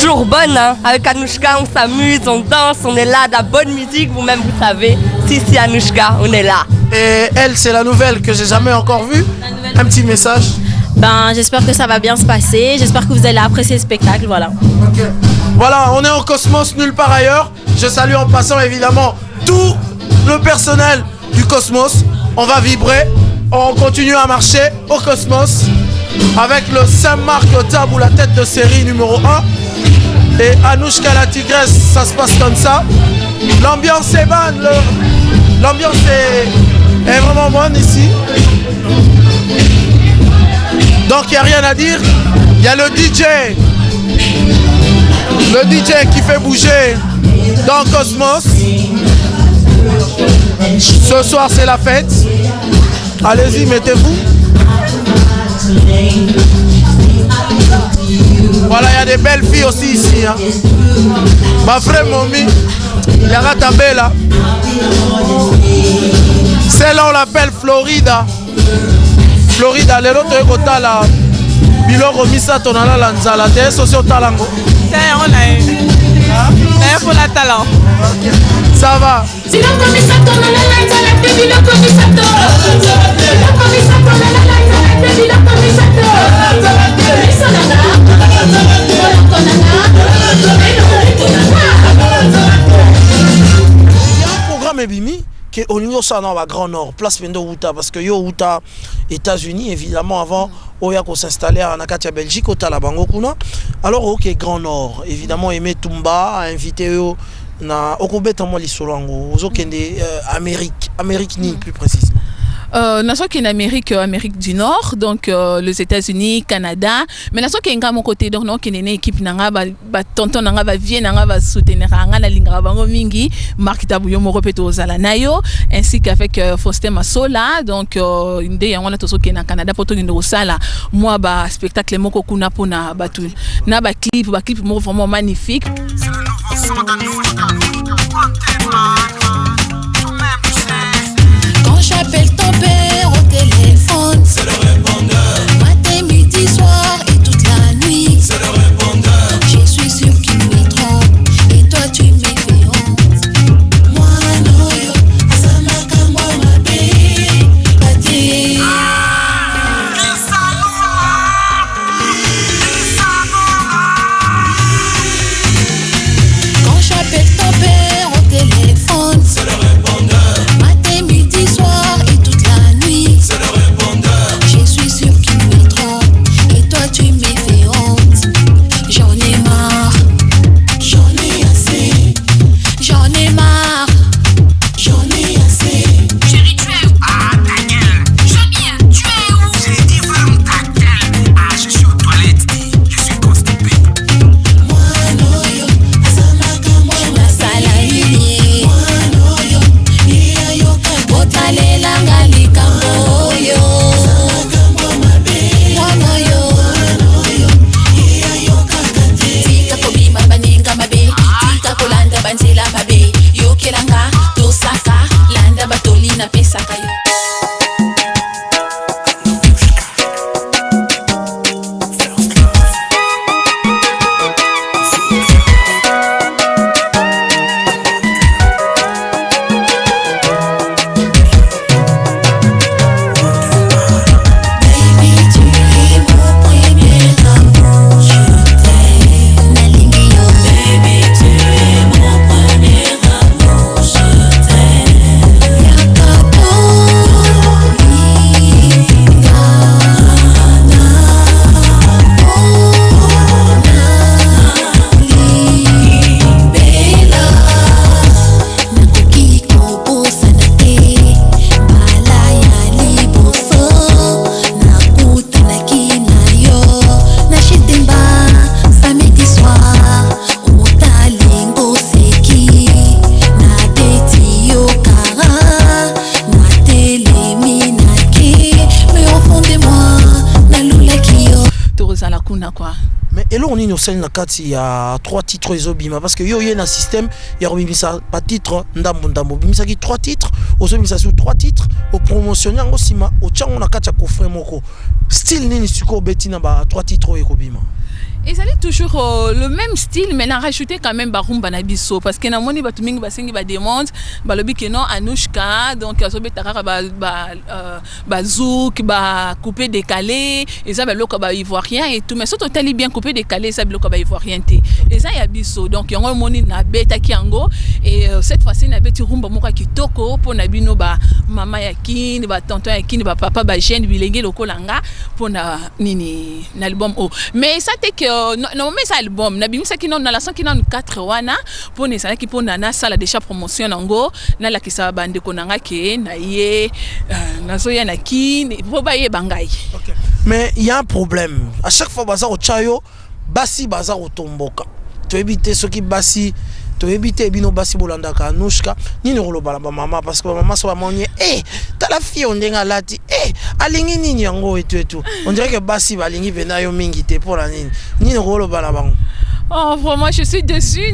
toujours bonne. Hein. Avec Anouchka, on s'amuse, on danse, on est là, de la bonne musique, vous-même vous savez. Si Anouchka, on est là. Et elle, c'est la nouvelle que j'ai jamais encore vue. Un petit message. Ben, j'espère que ça va bien se passer. J'espère que vous allez apprécier le spectacle. Voilà. Okay. Voilà, on est en Cosmos nulle part ailleurs. Je salue en passant évidemment tout le personnel du Cosmos. On va vibrer. On continue à marcher au Cosmos avec le Saint-Marc Tabou, la tête de série numéro 1. Et Anouchka la tigresse, ça se passe comme ça. L'ambiance est bonne, l'ambiance est vraiment bonne ici. Donc il n'y a rien à dire. Il y a le DJ qui fait bouger dans Cosmos. Ce soir c'est la fête. Allez-y, mettez-vous. Voilà, il y a des belles filles aussi ici. Hein. Ma vraie momie, Yarata Bella. Celle-là, on l'appelle Florida. Florida, les autres écoutants là. Biloko Misato na la nzala. T'es socio talango. On a pour la talent. Ça va. Programme Ebimi qui est au niveau ça dans la Grand Nord, place Pendo Outa, parce que yo Outa, États-Unis évidemment avant Oya qu'on s'installait en Akatia Belgique, Outa la Bango Kuna. Alors ok Grand Nord, évidemment Aimé Toumba a invité yo na okobeta moi lisolango, ozokende Amérique ni plus précisément. Naso qui est en Amérique du Nord, donc les États-Unis, Canada. Mais naso qui est en mon côté, donc non qui est une équipe nanga ba tonton nanga ba vie nanga ba soutenir nanga la linga bango mingi, Marc Tabuyo mo repeto zala nayo, ainsi qu'avec Faustin Massola, donc une des on a tous qui est en Canada pour tout une sala. Moi ba spectacle moko kuna pona batul. Na ba clip mo vraiment magnifique. C'est le nouveau son d'Anouchka. J'appelle ton père au téléphone, c'est le répondeur. Matin, midi, soir et toute la nuit, c'est le répondeur. Je suis sûr qu'il me trompe et toi tu me fais honte. Moi, noyo, asamaka moi ma bé, pati. Quand j'appelle ton père au téléphone, c'est le répondeur. Il y a 3 titres Ezobima parce que yo y a un système il y a remisa pas titre ndambo bimisa qui 3 titres ozobimisa sur 3 titres au promotionner ngosima au tchango na katia coffret moko style nini suko betina ba 3 titres ekobima. Ils allaient toujours le même style, mais n'a rajouté quand même Barumba Nabiso. Parce que Namoni Batumingi Basengi demande, Balobi que non, Anouchka, donc Azobe Takara Bazouk, coupé décalé, et ça, l'autre ivoirien et tout. Mais surtout, tellement bien coupé décalé, ça, l'autre ivoirien. Et ça, il y a Biso. Donc, il y a un moni na beta kiango, et cette fois-ci, il y a Beti Rumba Moka Kitoko, pour Nabino, maman Yakin, tonton Yakin, papa Bajen, Bilenge, Lokolanga, pour Nini, l'album. Mais ça, c'est que non mais ça album na bimisa kino na la son kino 4 wana pour ne ça qui pour na sala déjà promotion nango na la kisa bande konanga ke na ye na so ya na ki pour ba ye bangai. OK. Mais il y a un problème. À chaque fois bazar au chayo basi bazar au tomboka. Tu éviter ceux qui basi to éviter bino basi bolanda ka Anouchka ni ne rolo bala maman parce que maman soit monnier t'as la fille on denga lati alingi nini yango et tout on dirait que basi balingi bena yo mingi te pour la nini ni ne rolo bala bango. Oh, vraiment, je suis déçue.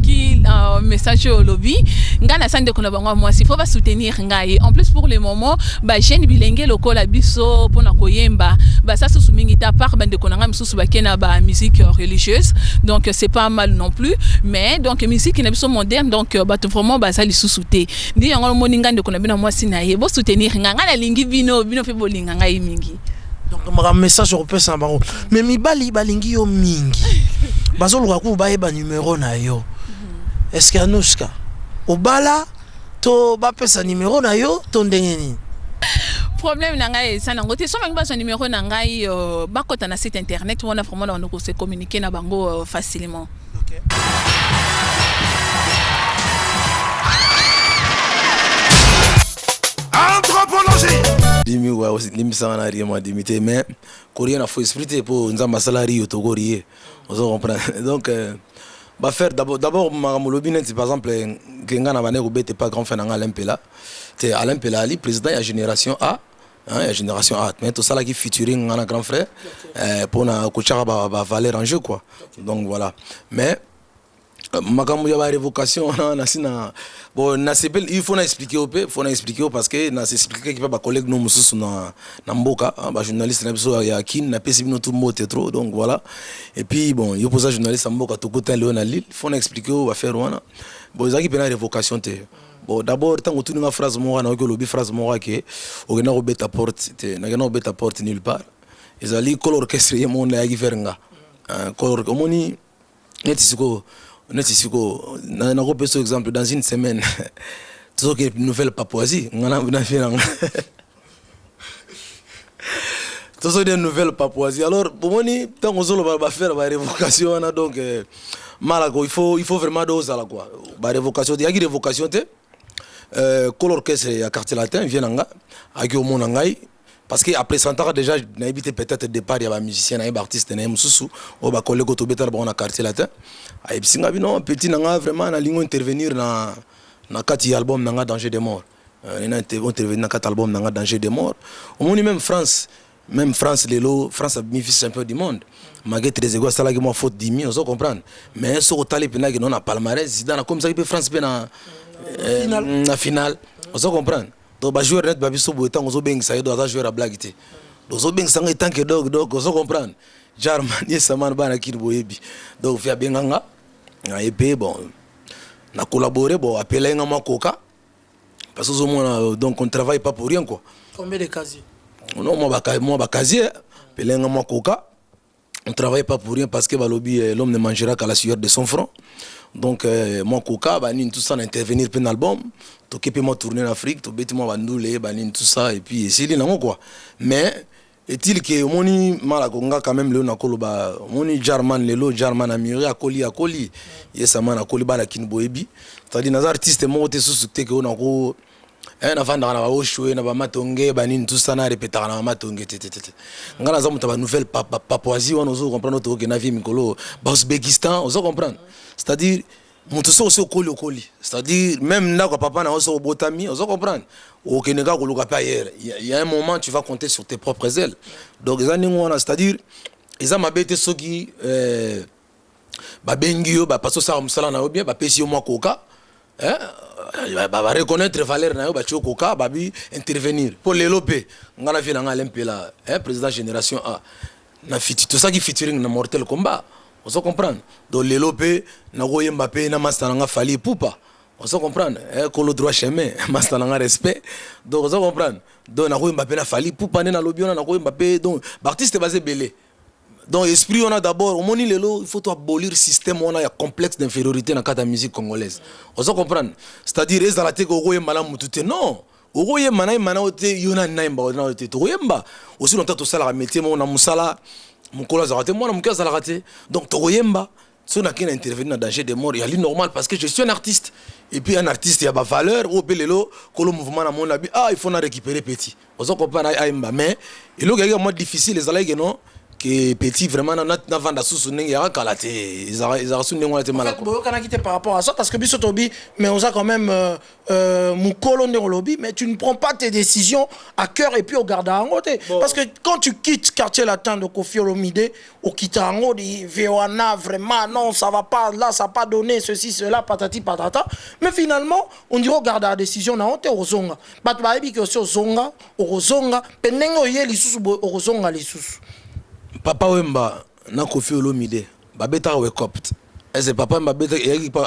Qui message au lobby. Ngana sande kono bango moi, il faut pas soutenir ngai. En plus pour le moment, ba jeune bilenge loko la biso pona koyemba. Ba ça sous mingi ta part bande konanga msusu ba kena ba musique religieuse. Donc c'est pas mal non plus, mais donc musique na biso moderne donc ba vraiment ba ça li sous-souté. Ndi yango moninga ndeko na bino moi sinaye. Bo soutenir nganga na lingi bino fe bolinga ngai mingi. Donc un message européen ça bango. Mais mibali balingi yo mingi. Bazoluka ku ba eba numéro na yo. Est-ce que Anouchka obala to ba pesa numéro na yo to ndenge nini? Problème na ngai ça nango te so mangi ba numéro na ngai ba kota na site internet on a vraiment on peut se communiquer na bango facilement. OK. Anthropologie. Dimi wa limisa na rien d'imiter mais coréen a faut esprit pour nzamba salari to coréen. On comprend. Donc bah faire d'abord Maramolobi c'est par exemple Genga na bané robé pas grand fan Alain Pela. C'est Alain Pela ali président de la génération A. Hein, génération A. Mais tout ça là qui featuring un grand frère pour na coachara ba valer en jeu quoi. Donc voilà. Mais makambo ya ba révocation na sina bon na sepel il faut na expliquer parce que na s'expliquer que ba collègue no mususu na mboka ba journaliste na biso ya kin na pesi bino tout mot trop donc voilà et puis bon yo posa journaliste mboka to côté Léon na Lille faut na expliquer va faire wana bon ezaki pena révocation te bon d'abord tant que tu nga phrase mo na ko lobi phrase mo ke o gena ko beta porte te na gena ko beta porte nulle part ezali color orchestre mo na yaki faire nga color omoni netisiko na ko peso exemple dans une semaine tout ce qui est nouvelle Papouasie ngana na faire tout ça des nouvelles Papouasie alors bomoni tant qu'on solo va faire la révocation donc malako il faut vraiment doser là quoi ba révocation il y a une révocation te color orchestre ya quartier latin vient nga aki o mona ngai parce que après 100 ans déjà na évité peut-être départ il y a ba musicien na ba artiste na mususu o ba collègue to betar ba na quartier latin ay bisinga bino petit nga vraiment na lingo intervenir na kati album na danger de mort na intervenir na kati album na danger de mort on même France lelo France a mis champion du monde malgré très égaux ça là que moi faute 10 000 on comprendre mais ce que talé pena que non na palmarès Zidane comme ça que France pe na finale on comprendre donc ba joueur net ba biso bo etango zo beng sa do za joueur a blague te do zo beng sanga tant que dog on comprendre Jarman yesa man bana kirbo yebi donc fia benganga et puis bon na collaborer bon appeler nga makoka parce que zo donc on travaille pas pour rien quoi. Combien de casiers? Non moi casier appeler nga makoka on travaille pas pour rien parce que balobi l'homme ne mangera qu'à la sueur de son front. Donc moi coca banine tout ça d'intervenir pour l'album to kepe moi tourner en Afrique to beti moi bandoule banine tout ça et puis c'est là quoi mais est-il que moni malakonga quand même le na koloba moni Jarman lelo Jarman amiri akoli yesa mana akoli bana kinboebi c'est-à-dire les artistes mo te susukte que on a ko na vanda na ba show na ba matonge banine tout ça na répéter na matonge tete ngana za muta ba nouvelle Papouasie on ozo comprendre to que na vie mikolo ba Ouzbékistan ozo comprendre c'est-à-dire mutu so aussi okoli c'est-à-dire même là quoi papa na oso botami ozo comprendre au Kenya ko luka pa hier il y a un moment tu vas compter sur tes propres ailes donc ça ningo c'est-à-dire ils ont mabete soki ba bengio ba paso sa musala na bien ba pesi moi coca ba reconnaître valeur na yo ba choko coca ba bi intervenir pour les lopé ngana fi na Alain Pela président génération A na fiti to ça qui featuring na Mortel Combat on se comprendre donc lelo pe na goye Mbappé na master nga Fally Ipupa on se comprendre ko le droit chemin master nga respect donc on se comprendre donc na goye Mbappé na Fally Ipupa na lobiona na goye Mbappé donc artiste basé belé donc esprit on a d'abord au moni lelo il faut to abolir système on a complexe d'infériorité dans la musique congolaise on se comprendre c'est-à-dire ezalate ko goye malamu tout non ogoye mana mana ote yona naimba na ote toyemba aussi longtemps to sala métier mon na musala mukolo za raté moi na mukaza la raté donc toyemba so na kina intervenir dans danger de mort il y a normal parce que je suis un artiste et puis un artiste il y a ba valeur au belelo ko le mouvement na mon labi il faut na récupérer petit on se comprend aimba mais il y a moins difficile les alais non que petit vraiment na vanda sous nenge ya kalate ils ont sous nenge on était mal boyo kana quitté par rapport à ça parce que biso tobi mais on a quand même mukolo ndeko lobby mais tu ne prends pas tes décisions à cœur et puis au garde à côté parce que quand tu quittes quartier latin de Koffi Olomide au quitta en dit Véoana vraiment non ça va pas là ça pas donné ceci cela patati patata mais finalement on dirait au garde à décision na honte ozonga bat ba ebi que ozonga ozonga penengo ye lisusu ozonga lisusu Papa Wemba na Koffi Olomide babeta wake up c'est papa Wemba beta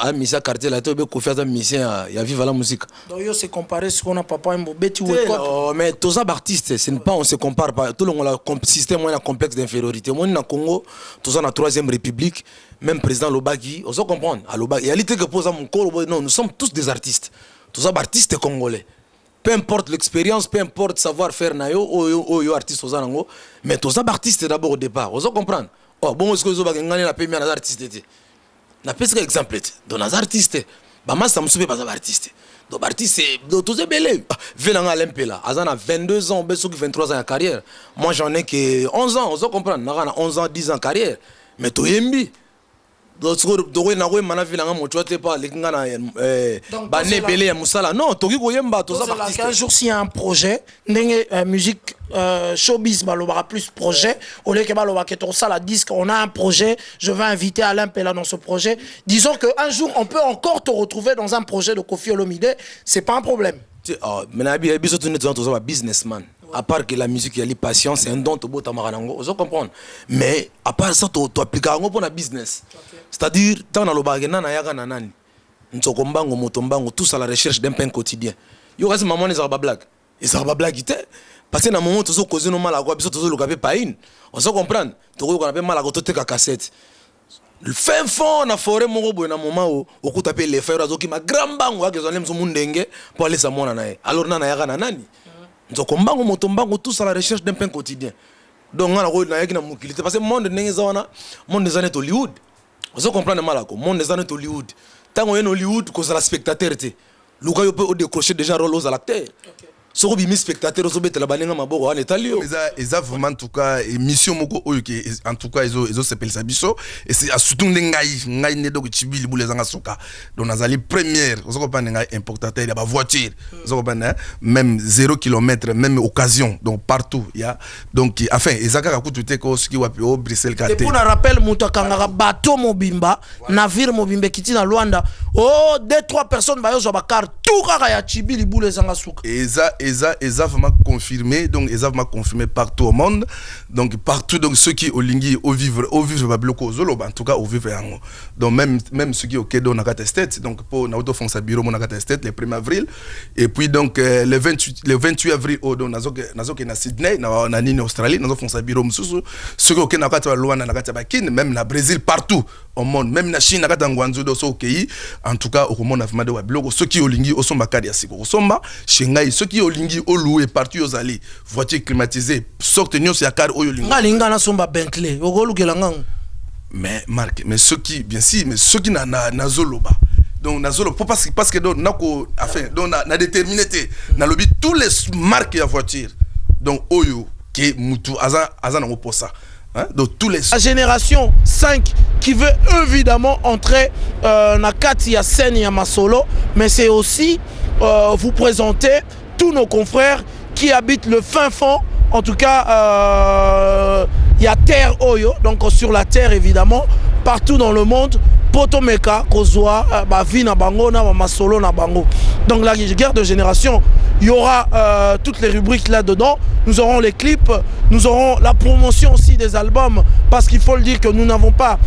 a mission quartier là to be Koffi a mission ya vivre la musique donc yo c'est comparé ce qu'on a papa Wemba beti wake up mais tous les artistes ce n'est pas on se compare pas tout le monde a système on a complexe d'infériorité moi na Congo tous en 3e république même président Lobaki on se comprendre à Lobaki réalité que pose mon corps non nous sommes tous des artistes tous les artistes congolais peu importe l'expérience, peu importe savoir-faire nayo ou artiste aux anango, mais tous les artistes d'abord au départ, vous comprenez? Oh bon, est-ce que vous avez gagné la première des artistes? Na pèse exemple, dans les artistes, bah moi ça me souvient pas des artistes. Donc artiste, donc tous ces belés, venant l'empela, azana 22 ans, ben ceux qui 23 ans de carrière. Moi j'en ai que 11 ans, vous comprenez? Na 11 ans, 10 ans de carrière, mais toi yembi. Donc na go mana vila nga moto te pas lekinga na ba ne belé ya musala non toki ko yemba to ça artiste un jour s'il y a un projet ndenge musique showbiz balobara plus projet au lieu que baloba que ça la disque on a un projet je vais inviter Alain Pella dans ce projet disons que un jour on peut encore te retrouver dans un projet de Koffi Olomide c'est pas un problème mais na bi biso tourner to businessman à part que la musique y a passion c'est un don to bota marango vous comprenez mais à part ça to appliquer ngo pour na business c'est-à-dire tant na lobagena na yaga na nani ntokombango motombango tous à la recherche d'un pain quotidien yo kasi maman les arba blague ité parce que na moment to causer no mal à quoi biso to lo kapé paine on se comprendre to ko na mal à to te ka cassette le fin fond na forêt moko boy na moment où ko taper les frères azoki ma grand bango ke zonle mso mundenge pour aller sa mona na alors na yaga na nani ntokombango motombango tous à la recherche d'un pain quotidien donc on a na yaki na mukilité parce que monde ndenge zawana monde des années Hollywood vous comprenez mal à quoi monde des années Hollywood tant on est Hollywood cause la spectateur té luka yo peut décrocher déjà rôle aux acteurs so ko bimi spectateur so betela baninga maboko en italien eza vraiment en tout cas émission moko oyo ke en tout cas ils s'appelle ça biso et c'est surtout ngai ne donc chibili boule zanga soka donc nazali première vous comprenez ngai importateur ya ba voiture vous comprenez même 0 km même occasion donc partout il y a donc enfin ezaka kutu te ko ski wapi au Bruxelles kate et pour un rappel mutakanga bateau mobimba navire mobimbe kiti na Luanda oh 2-3 personnes ba yo zo ba car tout kaka ya chibili boule zanga soka Eza vraiment confirmé donc eza vraiment confirmé partout au monde donc partout donc ceux qui au lingi au vivre ba bloco zolo en tout cas au vivre yango donc même ceux qui au Kedo na Katestet donc pour na auto fonça bureau na Katestet le 1er avril et puis donc le 28 avril au donc nazo na Sydney na nini Australie nazo fonça bureau mususu ceux qui au Kenya na Luanda na Katabakin même na Brésil partout au monde même na Chine na Katangwanzo do so okay en tout cas au monde afama de wa bloco ceux qui au lingi au somba kadi ya siko au somba shengai ceux qui au lingi au loué partout aux allées voiture climatisée sorte nyos ya car au lingi ngalinga na somba Bentley ogolukela ngang mais Marc mais ceux qui bien si mais ceux qui na zoloba donc na zolo parce que donc nako enfin donc na déterminé na lobby tous les marques ya voiture donc oyo ke mutu aza na oposa hein donc tous les la génération 5 qui veut évidemment entrer na kati ya scène ya masolo mais c'est aussi vous présenter tous nos confrères qui habitent le fin fond en tout cas il y a terre oyo donc sur la terre évidemment partout dans le monde poto meka kozwa ba vie na bango na ba masolo na bango. Donc la guerre de génération, il y aura toutes les rubriques là-dedans. Nous aurons les clips, nous aurons la promotion aussi des albums, parce qu'il faut le dire que nous n'avons pas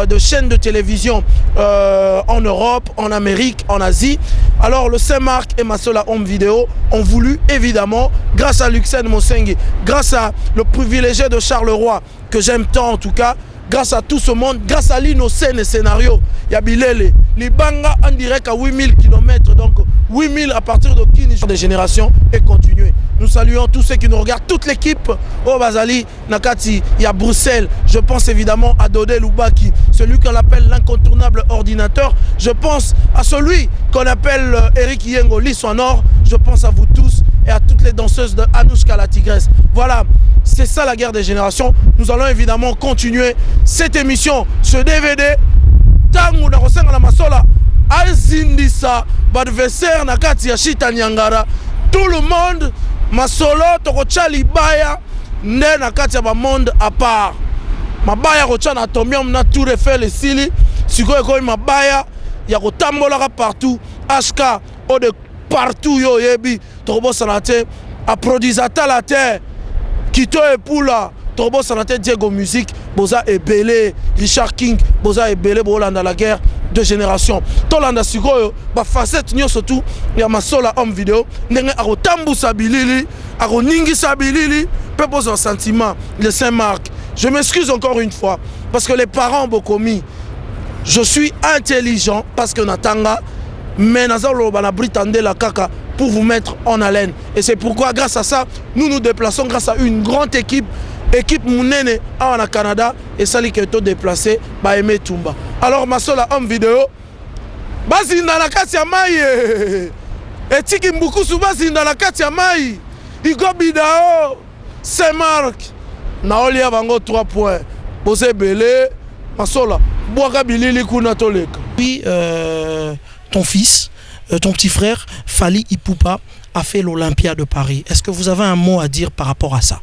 de chaîne de télévision en Europe, en Amérique, en Asie. Alors le Saint-Marc et Masola Home Video ont voulu évidemment, grâce à Luxen Mosengi, grâce à le privilégié de Charleroi, que j'aime tant en tout cas, grâce à tout ce monde, grâce à l'innocent scénario, il y a Bilele, les Banga en direct à 8000 km, donc 8000 à partir de Kini des générations et continuer. Nous saluons tous ceux qui nous regardent, toute l'équipe au Bazali, Nakati, il y a Bruxelles, je pense évidemment à Dodé Loubaki, celui qu'on appelle l'incontournable ordinateur, je pense à celui qu'on appelle Eric Yengo, Lissoanor, je pense à vous tous et à toutes les danseuses de Anouchka la Tigresse. Voilà, c'est ça la guerre des générations. Nous allons évidemment continuer cette émission, ce DVD, Tangu na Rosenga na Masola, Azindisa, Badversaire Nakati ya Shita Nyangara, tout le monde, Masolo, Tokocha Libaya, Nde Nakati ya ba monde à part. Mabaya Rocha na Tomium na Tour Eiffel et Sili, Siko Eko Mabaya, Yako Tambola partout, HK, o de partout yo yebi, Tokobo Sanate, Aprodisata la terre, Kito et Poula, Tokobo Sanate, Diego Music, Boza et Belé, Richard King, Boza et Belé, Bolanda la guerre de génération. Tolanda Sikoyo, ba facette nyo surtout, ya Masola Home Video, Nenge Aro Tambu Sabilili, Aro Ningi Sabilili, peu pose un sentiment, le Saint-Marc. Je m'excuse encore une fois, parce que les parents ont beaucoup mis. Je suis intelligent, parce que Natanga, mais Nazalo Banabritande la Kaka, pour vous mettre en haleine. Et c'est pourquoi, grâce à ça, nous nous déplaçons grâce à une grande équipe Mounene en Canada, et ça qui est déplacé, Baeme Tumba. Alors, Masola Home Video, Bazinda la Katia Maï, et Tiki Mbukusu Bazinda la Katia Maï, Igo Bidao, Saint-Marc, Naolia Bango 3 points, Bosé Belé, Masola, Boaga Bilili Kunatoleka. Puis, ton fils, ton petit frère, Fally Ipupa, a fait l'Olympia de Paris. Est-ce que vous avez un mot à dire par rapport à ça?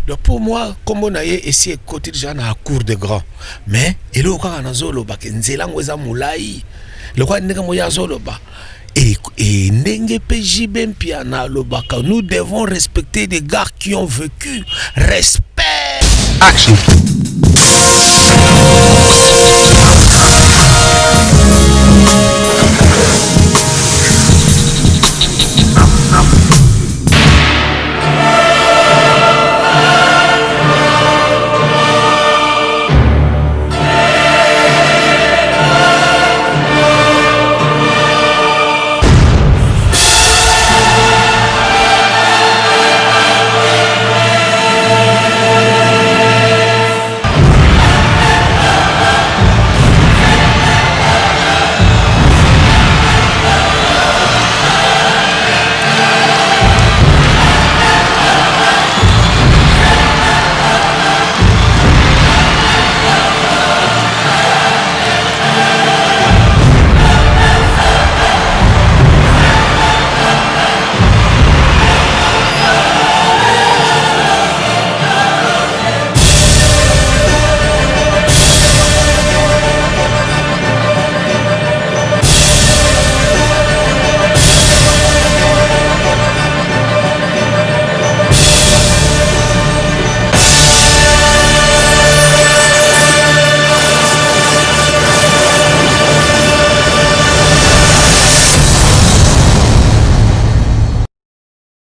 Donc pour moi, comme on a essayé de côté déjà dans la cour de grand, mais il y a un zolo bak nzelango za mulai, le quoi n'est moya zolo ba et n'enge peji ben piana le baka. Nous devons respecter des gars qui ont vécu. Respect. Action.